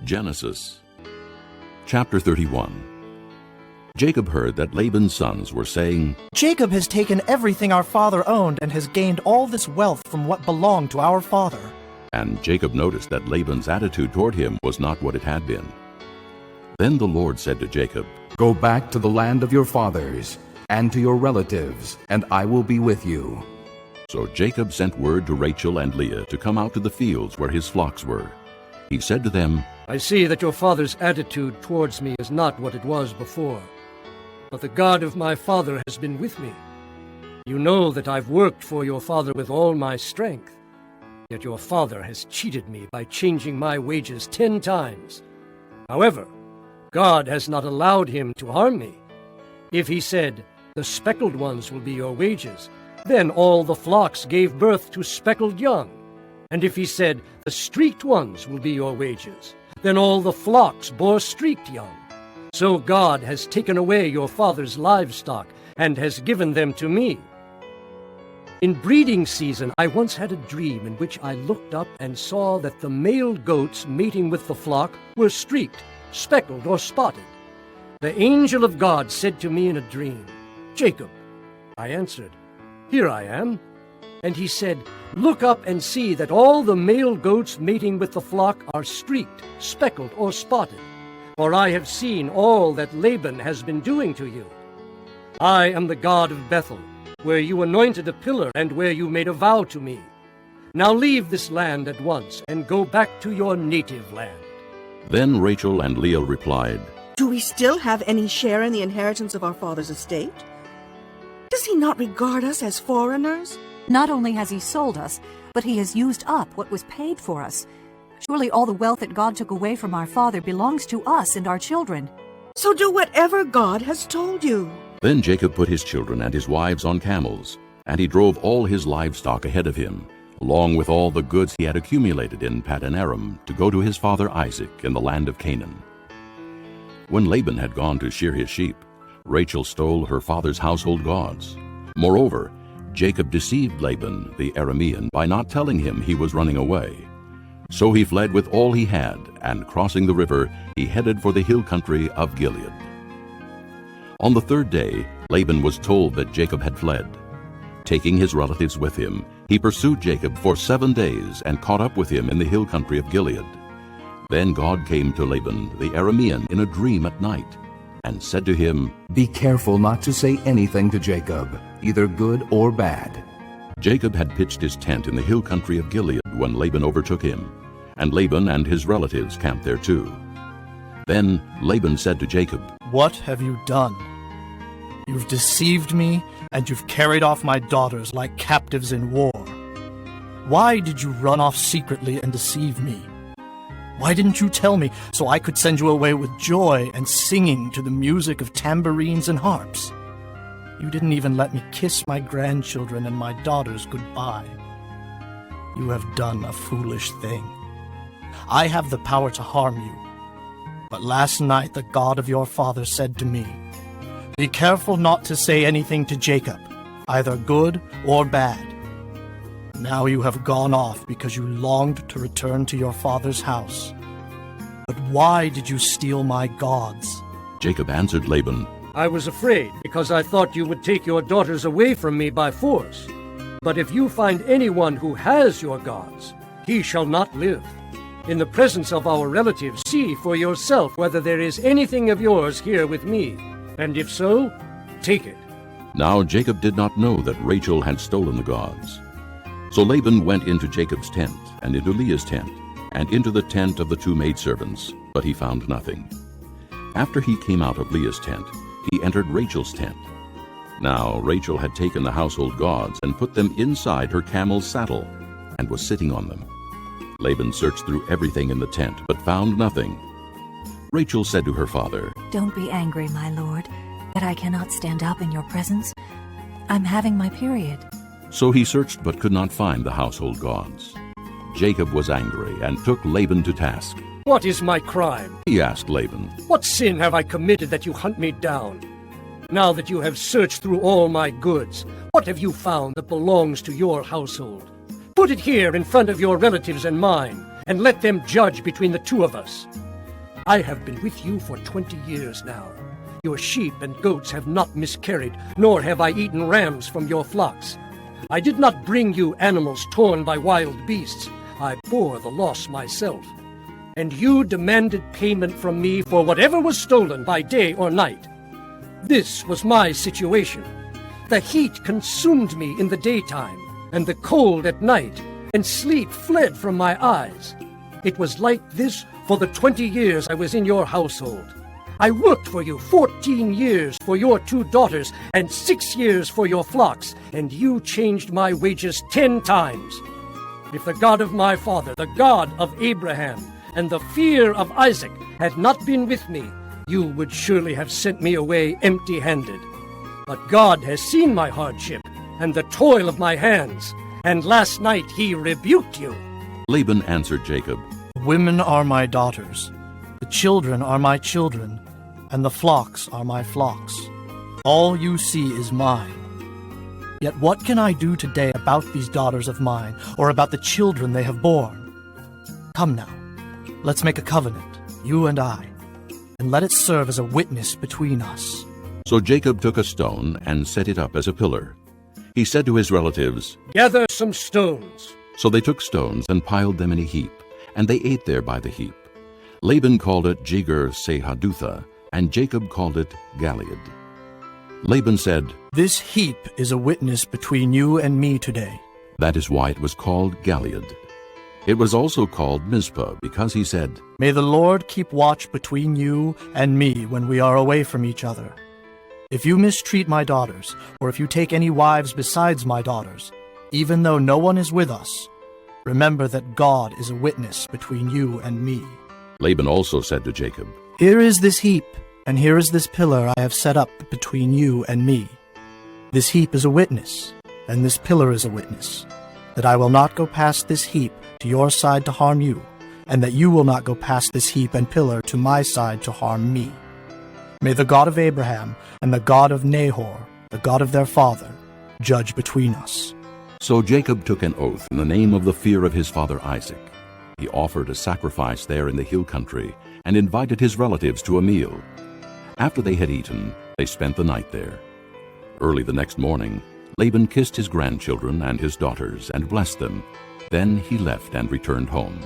Genesis chapter 31. Jacob heard that Laban's sons were saying, Jacob has taken everything our father owned and has gained all this wealth from what belonged to our father. And Jacob noticed that Laban's attitude toward him was not what it had been. Then the Lord said to Jacob, Go back to the land of your fathers and to your relatives, and I will be with you. So Jacob sent word to Rachel and Leah to come out to the fields where his flocks were. He said to them, I see that your father's attitude towards me is not what it was before, but the God of my father has been with me. You know that I've worked for your father with all my strength, yet your father has cheated me by changing my wages 10 times. However, God has not allowed him to harm me. If he said, the speckled ones will be your wages, then all the flocks gave birth to speckled young. And if he said, the streaked ones will be your wages, then all the flocks bore streaked young. So God has taken away your father's livestock and has given them to me. In breeding season, I once had a dream in which I looked up and saw that the male goats mating with the flock were streaked, speckled, or spotted. The angel of God said to me in a dream, Jacob. I answered, Here I am. And he said, Look up and see that all the male goats mating with the flock are streaked, speckled, or spotted. For I have seen all that Laban has been doing to you. I am the God of Bethel, where you anointed a pillar and where you made a vow to me. Now leave this land at once and go back to your native land. Then Rachel and Leah replied, Do we still have any share in the inheritance of our father's estate? Does he not regard us as foreigners? Not only has he sold us, but he has used up what was paid for us. Surely all the wealth that God took away from our father belongs to us and our children. So do whatever God has told you. Then Jacob put his children and his wives on camels, and he drove all his livestock ahead of him, along with all the goods he had accumulated in Paddan Aram, to go to his father Isaac in the land of Canaan. When Laban had gone to shear his sheep, Rachel stole her father's household gods. Moreover, Jacob deceived Laban the Aramean by not telling him he was running away. So he fled with all he had, and crossing the river, he headed for the hill country of Gilead. On the 3rd day, Laban was told that Jacob had fled. Taking his relatives with him, he pursued Jacob for 7 days and caught up with him in the hill country of Gilead. Then God came to Laban the Aramean in a dream at night, and said to him, Be careful not to say anything to Jacob, either good or bad. Jacob had pitched his tent in the hill country of Gilead when Laban overtook him, and Laban and his relatives camped there too. Then Laban said to Jacob, What have you done? You've deceived me, and you've carried off my daughters like captives in war. Why did you run off secretly and deceive me? Why didn't you tell me so I could send you away with joy and singing to the music of tambourines and harps? You didn't even let me kiss my grandchildren and my daughters goodbye. You have done a foolish thing. I have the power to harm you. But last night the God of your father said to me, Be careful not to say anything to Jacob, either good or bad. Now you have gone off because you longed to return to your father's house. But why did you steal my gods? Jacob answered Laban, I was afraid because I thought you would take your daughters away from me by force. But if you find anyone who has your gods, he shall not live. In the presence of our relatives, see for yourself whether there is anything of yours here with me, and if so, take it. Now Jacob did not know that Rachel had stolen the gods. So Laban went into Jacob's tent, and into Leah's tent, and into the tent of the 2 maidservants, but he found nothing. After he came out of Leah's tent, he entered Rachel's tent. Now Rachel had taken the household gods and put them inside her camel's saddle, and was sitting on them. Laban searched through everything in the tent, but found nothing. Rachel said to her father, Don't be angry, my lord, that I cannot stand up in your presence. I'm having my period. So he searched but could not find the household gods. Jacob was angry and took Laban to task. What is my crime? He asked Laban. What sin have I committed that you hunt me down? Now that you have searched through all my goods, what have you found that belongs to your household? Put it here in front of your relatives and mine, and let them judge between the 2 of us. I have been with you for 20 years now. Your sheep and goats have not miscarried, nor have I eaten rams from your flocks. I did not bring you animals torn by wild beasts. I bore the loss myself. And you demanded payment from me for whatever was stolen by day or night. This was my situation. The heat consumed me in the daytime, and the cold at night, and sleep fled from my eyes. It was like this for the 20 years I was in your household. I worked for you 14 years for your 2 daughters, and 6 years for your flocks, and you changed my wages 10 times. If the God of my father, the God of Abraham, and the fear of Isaac had not been with me, you would surely have sent me away empty-handed. But God has seen my hardship and the toil of my hands, and last night he rebuked you. Laban answered Jacob, The women are my daughters, the children are my children, and the flocks are my flocks. All you see is mine. Yet what can I do today about these daughters of mine, or about the children they have borne? Come now, let's make a covenant, you and I, and let it serve as a witness between us. So Jacob took a stone and set it up as a pillar. He said to his relatives, Gather some stones. So they took stones and piled them in a heap, and they ate there by the heap. Laban called it Jegar-sahadutha, and Jacob called it Galeed. Laban said, This heap is a witness between you and me today. That is why it was called Galeed. It was also called Mizpah, because he said, May the Lord keep watch between you and me when we are away from each other. If you mistreat my daughters, or if you take any wives besides my daughters, even though no one is with us, remember that God is a witness between you and me. Laban also said to Jacob, Here is this heap, and here is this pillar I have set up between you and me. This heap is a witness, and this pillar is a witness, that I will not go past this heap to your side to harm you, and that you will not go past this heap and pillar to my side to harm me. May the God of Abraham and the God of Nahor, the God of their father, judge between us. So Jacob took an oath in the name of the fear of his father Isaac. He offered a sacrifice there in the hill country and invited his relatives to a meal. After they had eaten, they spent the night there. Early the next morning, Laban kissed his grandchildren and his daughters and blessed them. Then he left and returned home.